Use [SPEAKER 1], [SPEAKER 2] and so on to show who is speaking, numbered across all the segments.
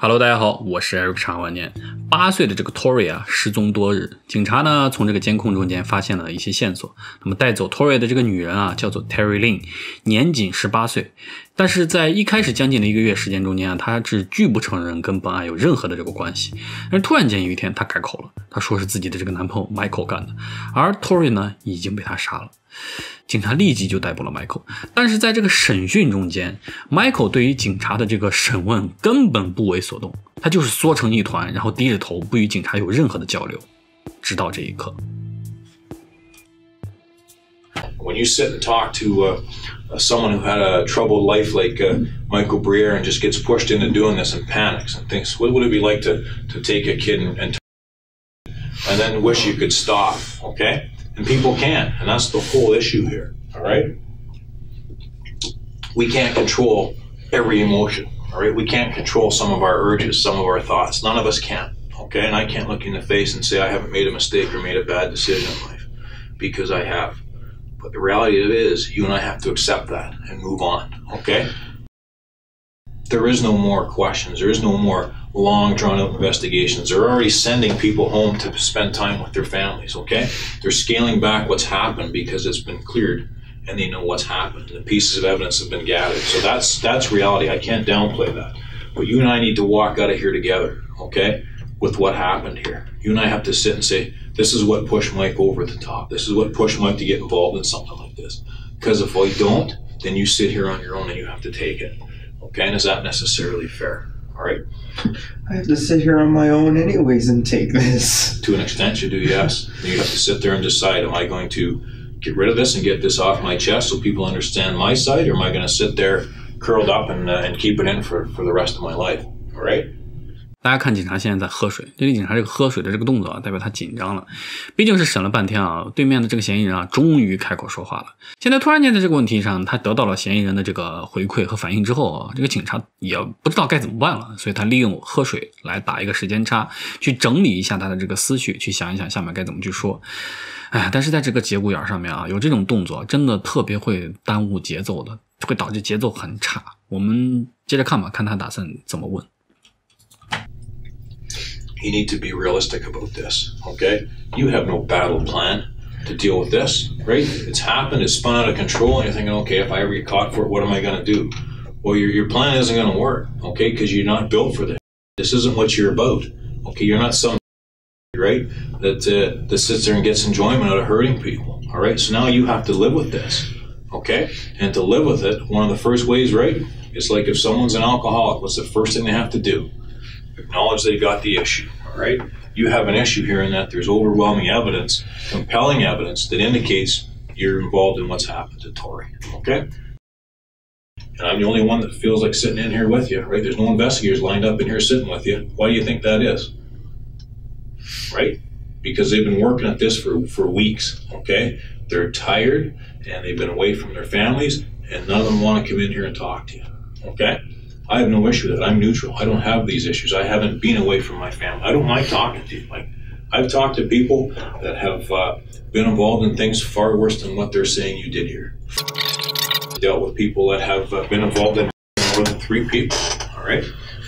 [SPEAKER 1] Hello， 大家好，我是 Eric 长安万年。8岁的这个 Tori 啊失踪多日，警察呢从这个监控中间发现了一些线索。那么带走 Tori 的这个女人啊叫做 Terry Lin， 年仅18岁，但是在一开始将近的1个月时间中间啊，她是拒不承认跟本案有任何的这个关系。但是突然间有一天她改口了，她说是自己的这个男朋友 Michael 干的，而 Tori 呢已经被他杀了。警察立即就逮捕了 Michael， 但是在这个审讯中间 Michael 对于警察的这个审问根本不为所动，他就是缩成一团，然后低着头不与警察有任何的交流，直到这一刻。
[SPEAKER 2] When you sit and talk to someone who had a troubled life like Michael Briere and just gets pushed into doing this and panics and thinks, what would it be like to take a kid and then wish you could stop, okay? And people can, and that's the whole issue here, all right? We can't control every emotion, all right? We can't control some of our urges, some of our thoughts. None of us can, okay? And I can't look you in the face and say I haven't made a mistake or made a bad decision in life, because I have. But the reality of it is, you and I have to accept that and move on, okay? There is no more questions. There is no more long, drawn-out investigations. They're already sending people home to spend time with their families, okay? They're scaling back what's happened because it's been cleared, and they know what's happened. The pieces of evidence have been gathered. So that's reality. I can't downplay that. But you and I need to walk out of here together, okay, with what happened here. You and I have to sit and say, this is what pushed Mike over the top. This is what pushed Mike to get involved in something like this. Because if I don't, then you sit here on your own and you have to take it. Okay, and is that necessarily fair? All right.
[SPEAKER 3] I have to sit here on my own anyways and take this.
[SPEAKER 2] To an extent you do, yes. You have to sit there and decide, am I going to get rid of this and get this off my chest so people understand my side, or am I going to sit there curled up and keep it in for the rest of my life? All right.
[SPEAKER 1] 大家看警察现在在喝水，这个警察这个喝水的这个动作啊，代表他紧张了。毕竟是审了半天啊，对面的这个嫌疑人啊，终于开口说话了。现在突然间在这个问题上，他得到了嫌疑人的这个回馈和反应之后啊，这个警察也不知道该怎么办了，所以他利用喝水来打一个时间差，去整理一下他的这个思绪，去想一想下面该怎么去说。哎，但是在这个节骨眼上面啊，有这种动作真的特别会耽误节奏的，会导致节奏很差。我们接着看吧，看他打算怎么问。
[SPEAKER 2] You need to be realistic about this, okay? You have no battle plan to deal with this, right? It's happened, it's spun out of control, and you're thinking, okay, if I ever get caught for it, what am I going to do? Well, your plan isn't going to work, okay? Because you're not built for this. This isn't what you're about, okay? You're not some, right, that sits there and gets enjoyment out of hurting people, all right? So now you have to live with this, okay? And to live with it, one of the first ways, right, it's like if someone's an alcoholic, what's the first thing they have to do? Acknowledge they got the issue, all right? You have an issue here in that there's overwhelming evidence, compelling evidence that indicates you're involved in what's happened to Tori, okay? And I'm the only one that feels like sitting in here with you, right? There's no investigators lined up in here sitting with you. Why do you think that is? Right? Because they've been working at this for weeks, okay? They're tired, and they've been away from their families, and none of them want to come in here and talk to you, okay? I have no issue with it. I'm neutral. I don't have these issues. I haven't been away from my family. I don't mind talking to you. Like, I've talked to people that have been involved in things far worse than what they're saying you did here. Dealt with people that have been involved in more than 3 people. All right.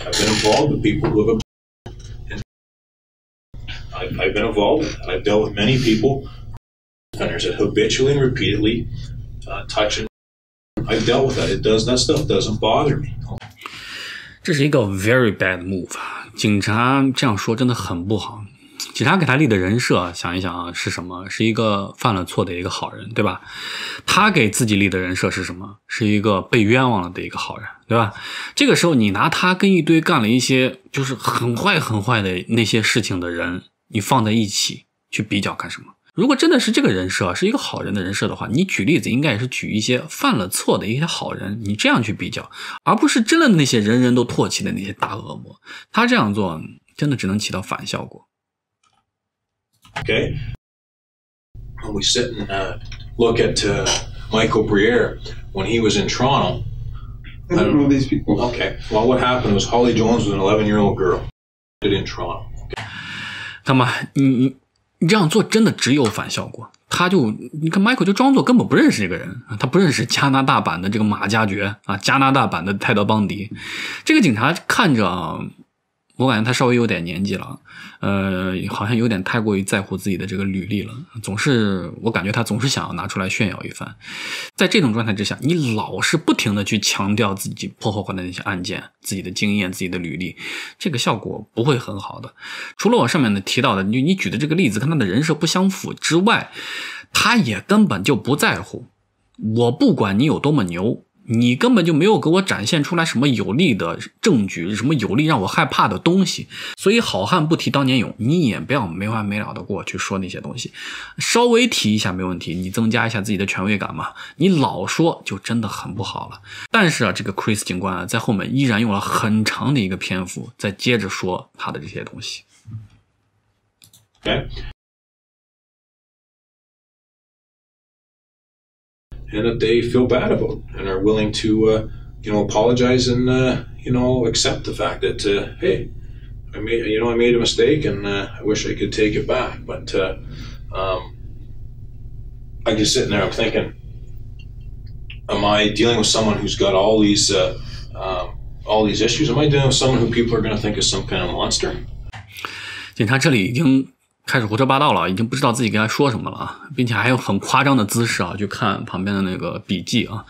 [SPEAKER 2] I've been involved with people who have. I've been involved. I've dealt with many people offenders that habitually and repeatedly touch and. I've dealt with that. That stuff doesn't bother me.
[SPEAKER 1] 这是一个 very bad move， 警察这样说真的很不好。警察给他立的人设想一想啊，是什么？是一个犯了错的一个好人，对吧？他给自己立的人设是什么？是一个被冤枉了的一个好人，对吧？这个时候你拿他跟一堆干了一些就是很坏很坏的那些事情的人，你放在一起去比较干什么？如果真的是这个人设是一个好人的人设的话，你举例子应该也是举一些犯了错的一些好人，你这样去比较，而不是真的那些人人都唾弃的那些大恶魔。他这样做真的只能起到反效果。
[SPEAKER 2] Okay, when we sit and look at Michael Briere when he was in Toronto.
[SPEAKER 3] I don't know these people.
[SPEAKER 2] Okay, well, what happened was Holly Jones was an 11-year-old girl in Toronto. Okay.
[SPEAKER 1] 那么你这样做真的只有反效果。你看 Michael 就装作根本不认识这个人，他不认识加拿大版的这个马加爵啊，加拿大版的泰德邦迪。这个警察看着我感觉他稍微有点年纪了，好像有点太过于在乎自己的这个履历了，我感觉他总是想要拿出来炫耀一番。在这种状态之下，你老是不停的去强调自己破获过的那些案件，自己的经验，自己的履历，这个效果不会很好的。除了我上面提到的，你举的这个例子跟他的人设不相符之外，他也根本就不在乎。我不管你有多么牛，你根本就没有给我展现出来什么有力的证据，什么有力让我害怕的东西，所以好汉不提当年勇，你也不要没完没了的过去说那些东西，稍微提一下没问题，你增加一下自己的权威感嘛，你老说就真的很不好了。但是啊，这个 Chris 警官啊，在后面依然用了很长的一个篇幅再接着说他的这些东西。
[SPEAKER 2] Okay. And that they feel bad about and are willing to, apologize and, accept the fact that, hey, I made a mistake and I wish I could take it back. But I just sitting there, I'm thinking, am I dealing with someone who's got all these issues? Am I dealing with someone who people are going to think is some kind of monster?
[SPEAKER 1] 警察这里已经开始胡说八道了，已经不知道自己该说什么了啊，并且还有很夸张的姿势啊，去看旁边的那个笔记啊，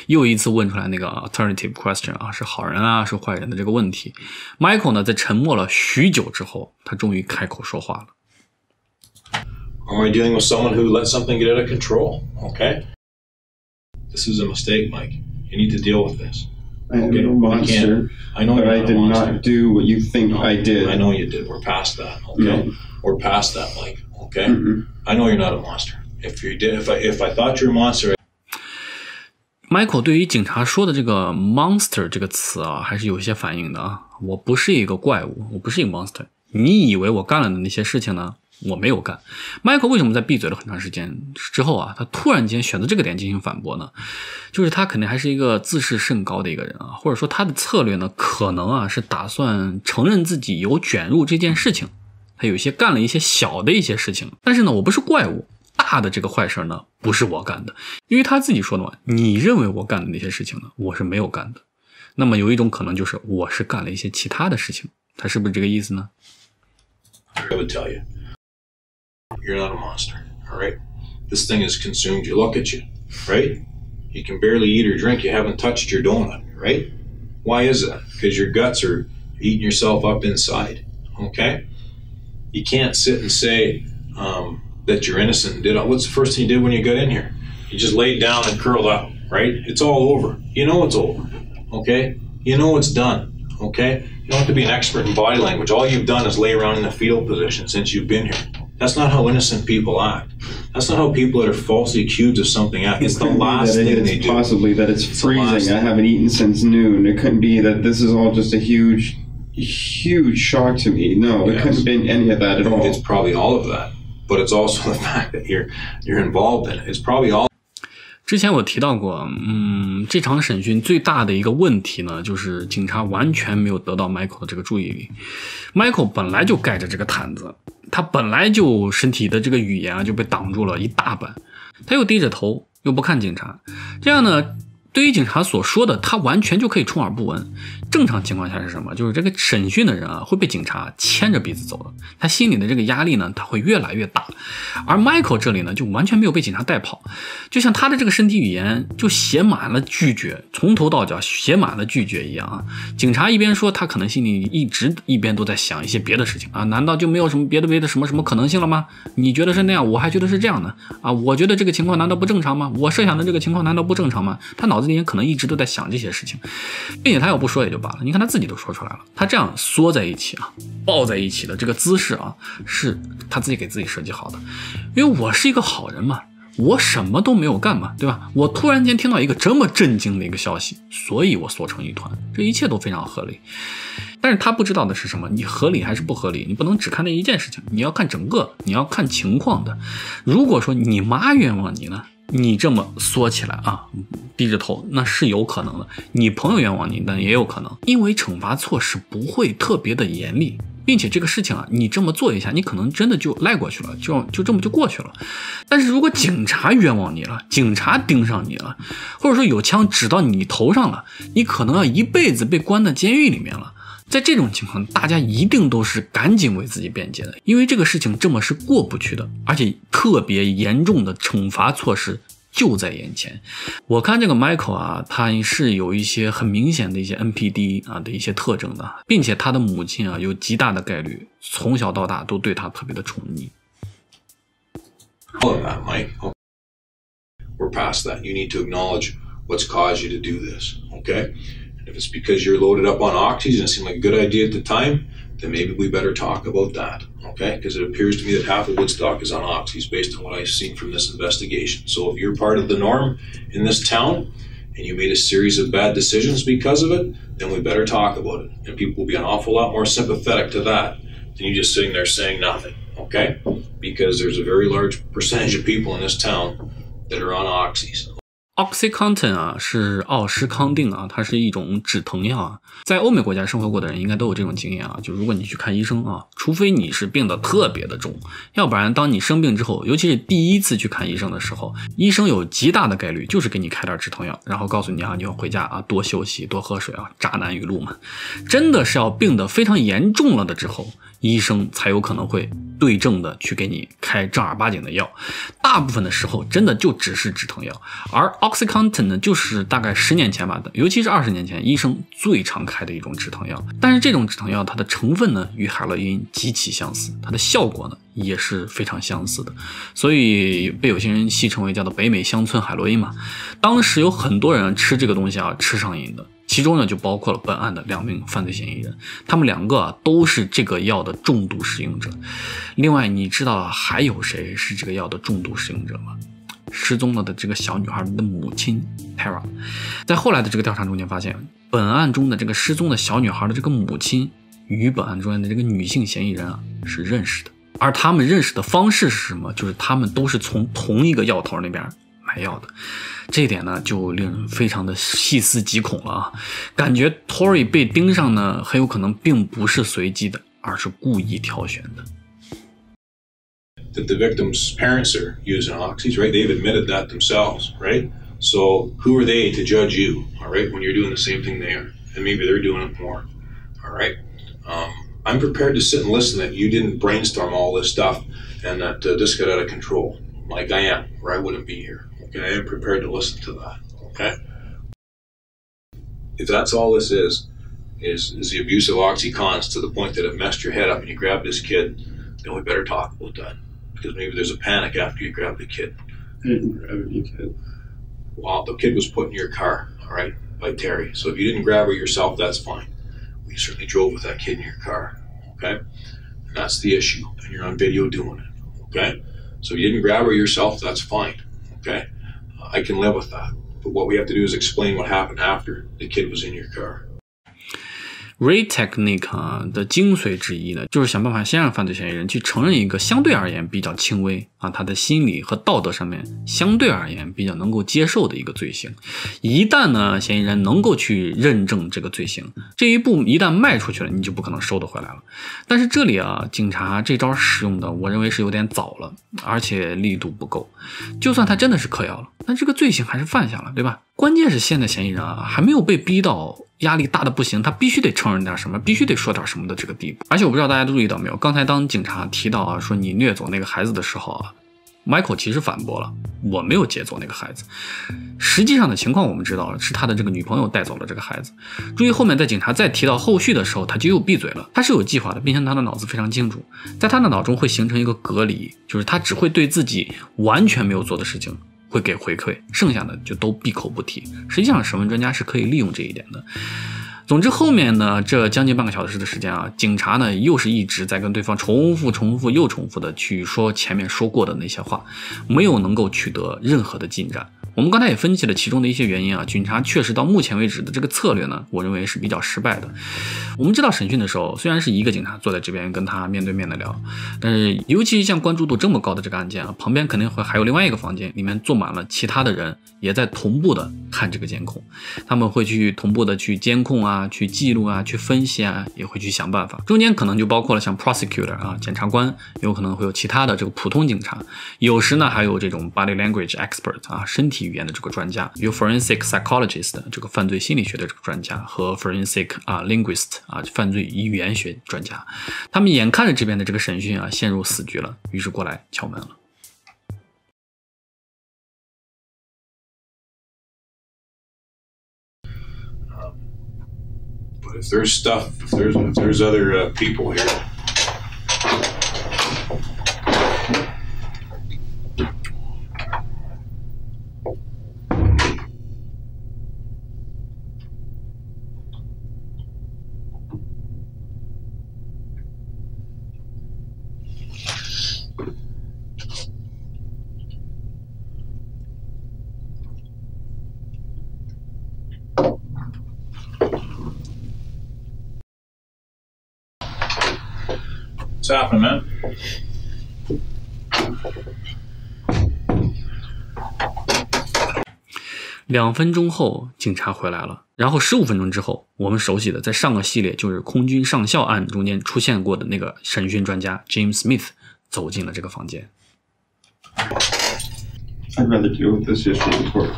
[SPEAKER 1] 又一次问出来那个 alternative question 啊，是好人啊是坏人的这个问题。Michael 呢，在沉默了许久之后，他终于开口说话了。
[SPEAKER 2] Am I dealing with someone who let something get out of control? Okay. This is a mistake, Mike. You need to deal with this.
[SPEAKER 3] I am no monster.
[SPEAKER 2] I know
[SPEAKER 3] but
[SPEAKER 2] you're
[SPEAKER 3] I
[SPEAKER 2] not
[SPEAKER 3] did
[SPEAKER 2] a monster.
[SPEAKER 3] not do what you think I did.
[SPEAKER 2] I know you did. We're past that. Okay. We're past that, Mike. Okay. I know you're not a monster. If you did, if I thought you're a monster.
[SPEAKER 1] Michael 对于警察说的这个 monster 这个词啊，还是有一些反应的啊。我不是一个怪物，我不是一个 monster。你以为我干了的那些事情呢？我没有干。Michael 为什么在闭嘴了很长时间之后啊，他突然间选择这个点进行反驳呢？就是他肯定还是一个自视甚高的一个人啊，或者说他的策略呢，可能啊是打算承认自己有卷入这件事情，他有些干了一些小的一些事情，但是呢，我不是怪物，大的这个坏事呢，不是我干的，因为他自己说的嘛，你认为我干的那些事情呢，我是没有干的。那么有一种可能就是我是干了一些其他的事情，他是不是这个意思呢？
[SPEAKER 2] I would tell you. You're not a monster, all right? This thing has consumed you. Look at you, right? You can barely eat or drink. You haven't touched your donut, right? Why is that? Because your guts are eating yourself up inside, okay? You can't sit and say that you're innocent. What's the first thing you did when you got in here? You just laid down and curled up, right? It's all over. You know it's over, okay? You know it's done, okay? You don't have to be an expert in body language. All you've done is lay around in the fetal position since you've been here. That's not how innocent people act. That's not how people that are falsely accused of something act. It's the last thing they do.
[SPEAKER 3] Possibly that it's freezing. I haven't eaten since noon. It couldn't be that this is all just a huge shock to me. No, it couldn't have been any of that at all.
[SPEAKER 2] It's probably all of that, but it's also the fact that you're involved in it. It's probably all.
[SPEAKER 1] 之前我提到过，这场审讯最大的一个问题呢，就是警察完全没有得到 Michael 的这个注意力。Michael 本来就盖着这个毯子，他本来就身体的这个语言啊就被挡住了一大半，他又低着头，又不看警察，这样呢，对于警察所说的，他完全就可以充耳不闻。正常情况下是什么？就是这个审讯的人啊，会被警察牵着鼻子走的，他心里的这个压力呢，他会越来越大。而 Michael 这里呢，就完全没有被警察带跑，就像他的这个身体语言就写满了拒绝，从头到脚写满了拒绝一样啊。警察一边说，他可能心里一边都在想一些别的事情啊，难道就没有什么别的什么可能性了吗？你觉得是那样，我还觉得是这样的啊，我觉得这个情况难道不正常吗？我设想的这个情况难道不正常吗？他脑子里可能一直都在想这些事情，并且他要不说也就罢了，你看他自己都说出来了，他这样缩在一起啊，抱在一起的这个姿势啊，是他自己给自己设计好的。因为我是一个好人嘛，我什么都没有干嘛，对吧？我突然间听到一个这么震惊的一个消息，所以我缩成一团，这一切都非常合理。但是他不知道的是什么？你合理还是不合理？你不能只看那一件事情，你要看整个，你要看情况的。如果说你妈冤枉你呢，你这么缩起来啊，低着头，那是有可能的。你朋友冤枉你，那也有可能，因为惩罚措施不会特别的严厉，并且这个事情啊，你这么做一下，你可能真的就赖过去了，就这么就过去了。但是如果警察冤枉你了，警察盯上你了，或者说有枪指到你头上了，你可能要一辈子被关在监狱里面了。在这种情况，大家一定都是赶紧为自己辩解的，因为这个事情这么是过不去的，而且特别严重的惩罚措施就在眼前。我看这个 Michael 啊，他是有一些很明显的一些 NPD 啊的一些特征的，并且他的母亲啊有极大的概率从小到大都对他特别的宠溺。
[SPEAKER 2] All of that, Mike. We're past that. You need to acknowledge what's caused you to do this, okay? And if it's because you're loaded up on oxys and it seemed like a good idea at the time, then maybe we better talk about that, okay? Because it appears to me that half of Woodstock is on oxys based on what I've seen from this investigation. So if you're part of the norm in this town and you made a series of bad decisions because of it, then we better talk about it. And people will be an awful lot more sympathetic to that than you just sitting there saying nothing, okay? Because there's a very large percentage of people in this town that are on oxys.Oxycontin
[SPEAKER 1] 啊是奥施康定啊，它是一种止疼药啊。在欧美国家生活过的人应该都有这种经验啊，就如果你去看医生啊，除非你是病得特别的重，要不然当你生病之后，尤其是第一次去看医生的时候，医生有极大的概率就是给你开点止疼药，然后告诉你啊，你要回家啊，多休息，多喝水啊，渣男语录嘛。真的是要病得非常严重了的之后，医生才有可能会对症的去给你开正儿八经的药，大部分的时候真的就只是止疼药。而 Oxycontin 呢，就是大概10年前吧，尤其是20年前，医生最常开的一种止疼药。但是这种止疼药它的成分呢与海洛因极其相似，它的效果呢也是非常相似的，所以被有些人戏称为叫做北美乡村海洛因嘛。当时有很多人吃这个东西啊，吃上瘾的。其中呢就包括了本案的2名犯罪嫌疑人，他们2个啊都是这个药的重度使用者。另外你知道还有谁是这个药的重度使用者吗？失踪了的这个小女孩的母亲 Tara。 在后来的这个调查中间发现，本案中的这个失踪的小女孩的这个母亲与本案中间的这个女性嫌疑人啊是认识的，而他们认识的方式是什么？就是他们都是从同一个药头那边买药的。这一点呢就令人非常的细思极恐了啊！感觉 Tory 被盯上呢很有可能并不是随机的，而是故意挑选的。
[SPEAKER 2] That the victim's parents are using oxys, right? They've admitted that themselves, right? So who are they to judge you, all right, when you're doing the same thing they are? And maybe they're doing it more, all right? I'm prepared to sit and listen that you didn't brainstorm all this stuff and that this got out of control, like I am, or I wouldn't be here.Okay, I am prepared to listen to that, okay? If that's all this is the abuse of oxycons to the point that it messed your head up and you grabbed this kid, then we better talk about that. Because maybe there's a panic after you grab the kid.
[SPEAKER 3] I didn't grab any kid.
[SPEAKER 2] Well, the kid was put in your car, all right, by Terry. So if you didn't grab her yourself, that's fine. We certainly drove with that kid in your car, okay? And that's the issue. And you're on video doing it, okay? So if you didn't grab her yourself, that's fine, okay?I can live with that. But what we have to do is explain what happened after the kid was in your car.
[SPEAKER 1] Ray technique 啊的精髓之一呢，就是想办法先让犯罪嫌疑人去承认一个相对而言比较轻微啊，他的心理和道德上面相对而言比较能够接受的一个罪行。一旦呢嫌疑人能够去认证这个罪行，这一步一旦迈出去了，你就不可能收得回来了。但是这里啊，警察这招使用的，我认为是有点早了，而且力度不够。就算他真的是嗑药了，那这个罪行还是犯下了，对吧？关键是现在嫌疑人啊还没有被逼到压力大的不行，他必须得承认点什么，必须得说点什么的这个地步。而且我不知道大家注意到没有，刚才当警察提到啊说你虐走那个孩子的时候啊， Michael 其实反驳了，我没有劫走那个孩子。实际上的情况我们知道了，是他的这个女朋友带走了这个孩子。注意后面在警察再提到后续的时候，他就又闭嘴了。他是有计划的，并且他的脑子非常清楚，在他的脑中会形成一个隔离，就是他只会对自己完全没有做的事情会给回馈，剩下的就都闭口不提。实际上审问专家是可以利用这一点的。总之后面呢，这将近半个小时的时间啊，警察呢又是一直在跟对方重复又重复的去说前面说过的那些话，没有能够取得任何的进展。我们刚才也分析了其中的一些原因啊，警察确实到目前为止的这个策略呢，我认为是比较失败的。我们知道审讯的时候，虽然是一个警察坐在这边跟他面对面的聊，但是尤其像关注度这么高的这个案件啊，旁边肯定会还有另外一个房间，里面坐满了其他的人，也在同步的看这个监控，他们会去同步的去监控啊，去记录啊，去分析啊，也会去想办法。中间可能就包括了像 prosecutor 啊，检察官，有可能会有其他的这个普通警察，有时呢还有这种 body language expert 啊，身体体语言的这个专家，有 forensic psychologist 这个犯罪心理学的这个专家和 forensic linguist 犯罪语言学专家，他们眼看着这边的这个审讯陷入死局了，于是过来敲门了。
[SPEAKER 2] But if there's stuff, if there's other people here. What's happening, man?
[SPEAKER 1] 2分钟后，警察回来了。然后15分钟之后，我们熟悉的在上个系列就是空军上校案中间出现过的那个审讯专家 Jim Smyth 走进了这个房间。
[SPEAKER 3] I'd rather deal with this issue in court.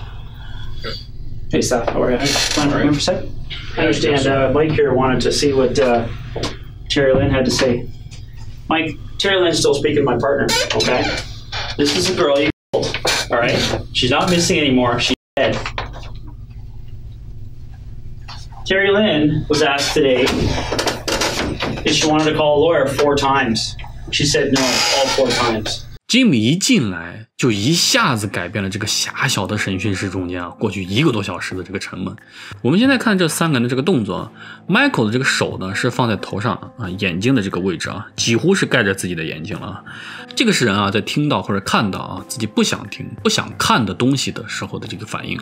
[SPEAKER 4] Hey, Seth, how are you? Mind for a sec? I understand Mike here wanted to see what Terry Lynn had to say. Mike, Terry Lynn's still speaking to my partner, okay? This is a girl you killed, all right? She's not missing anymore. She's dead. Terry Lynn was asked today if she wanted to call a lawyer 4 times. She said no, all 4 times.
[SPEAKER 1] Jim 一进来就一下子改变了这个狭小的审讯室中间过去1个多小时的这个沉闷。我们现在看这3个人的这个动作，Michael 的这个手呢是放在头上眼睛的这个位置几乎是盖着自己的眼睛了。这个是人在听到或者看到自己不想听、不想看的东西的时候的这个反应。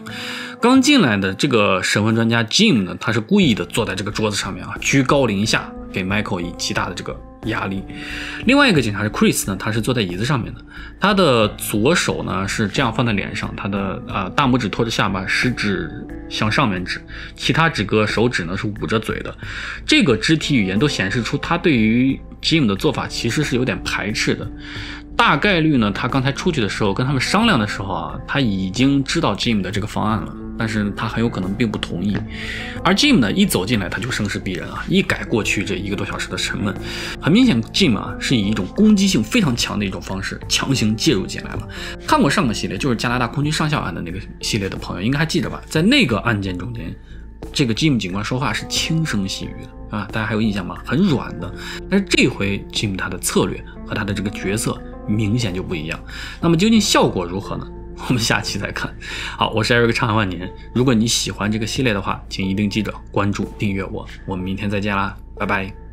[SPEAKER 1] 刚进来的这个审问专家 Jim 呢，他是故意的坐在这个桌子上面居高临下，给 Michael 以极大的这个压力。另外一个警察是 Chris 呢，他是坐在椅子上面的，他的左手呢是这样放在脸上，他的大拇指托着下巴，食指向上面指，其他几个手指呢是捂着嘴的。这个肢体语言都显示出他对于 Jim 的做法其实是有点排斥的。大概率呢，他刚才出去的时候跟他们商量的时候他已经知道 Jim 的这个方案了，但是他很有可能并不同意。而 Jim 呢，一走进来他就声势逼人一改过去这1个多小时的沉闷。很明显 Jim 是以一种攻击性非常强的一种方式强行介入进来了。看过上个系列就是加拿大空军上校案的那个系列的朋友应该还记得吧，在那个案件中间，这个 Jim 警官说话是轻声细语的大家还有印象吗？很软的。但是这回 Jim 他的策略和他的这个角色明显就不一样。那么究竟效果如何呢？我们下期再看。好，我是 Eric 长安万年。如果你喜欢这个系列的话，请一定记得关注订阅我。我们明天再见啦，拜拜。